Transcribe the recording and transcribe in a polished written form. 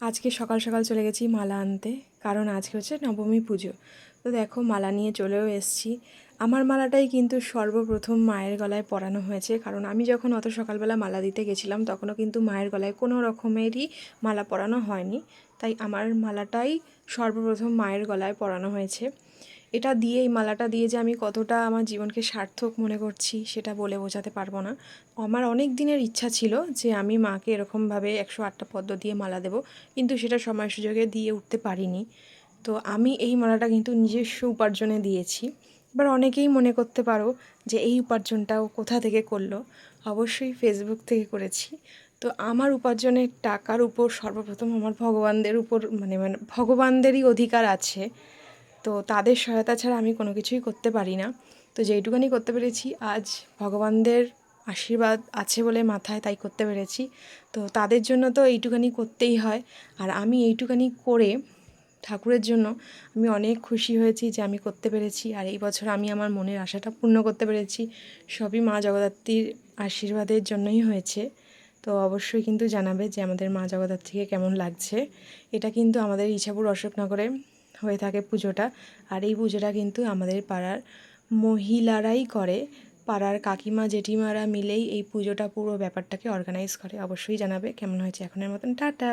আজকে সকাল সকাল চলে গেছি মালা আনতে, কারণ আজকে হচ্ছে নবমী পুজো। তো দেখো মালা নিয়ে চলেও এসেছি। আমার মালাটাই কিন্তু সর্বপ্রথম মায়ের গলায় পরানো হয়েছে, কারণ আমি যখন অত সকালবেলা মালা দিতে গেছিলাম তখনও কিন্তু মায়ের গলায় কোনো রকমেরই মালা পরানো হয়নি। তাই আমার মালাটাই সর্বপ্রথম মায়ের গলায় পরানো হয়েছে। এটা দিয়ে, এই মালাটা দিয়ে যে আমি কতটা আমার জীবনকে সার্থক মনে করছি সেটা বলে বোঝাতে পারবো না। আমার অনেক দিনের ইচ্ছা ছিল যে আমি মাকে এরকমভাবে 108টা পদ্ম দিয়ে মালা দেব, কিন্তু সেটা সময় সুযোগে দিয়ে উঠতে পারিনি। তো আমি এই মালাটা কিন্তু নিজস্ব উপার্জনে দিয়েছি। এবার অনেকেই মনে করতে পারো যে এই উপার্জনটাও কোথা থেকে করলো। অবশ্যই ফেসবুক থেকে করেছি। তো আমার উপার্জনের টাকার উপর সর্বপ্রথম আমার ভগবানদের উপর মানে ভগবানদেরই অধিকার আছে। তো তাদের সহায়তা ছাড়া আমি কোনো কিছুই করতে পারি না। তো যেইটুকানি করতে পেরেছি আজ ভগবানদের আশীর্বাদ আছে বলে মাথায়, তাই করতে পেরেছি। তো তাদের জন্য তো এইটুকানি করতেই হয়। আর আমি এইটুকানি করে ঠাকুরের জন্য আমি অনেক খুশি হয়েছি যে আমি করতে পেরেছি। আর এই বছর আমি আমার মনের আশাটা পূর্ণ করতে পেরেছি। সবই মা জগদ্ধাত্রীর আশীর্বাদের জন্যই হয়েছে। তো অবশ্যই কিন্তু জানাবে যে আমাদের মা জগদ্ধাত্রীকে কেমন লাগছে। এটা কিন্তু আমাদের ইছাপুর অশোকনগরে হয়ে থাকে পুজোটা। আর এই পুজোটা কিন্তু আমাদের পাড়ার মহিলারাই করে। পাড়ার কাকিমা জেঠিমারা মিলেই এই পুজোটা পুরো ব্যাপারটাকে অর্গানাইজ করে। অবশ্যই জানাবে কেমন হয়েছে। এখনের মতন টাটা।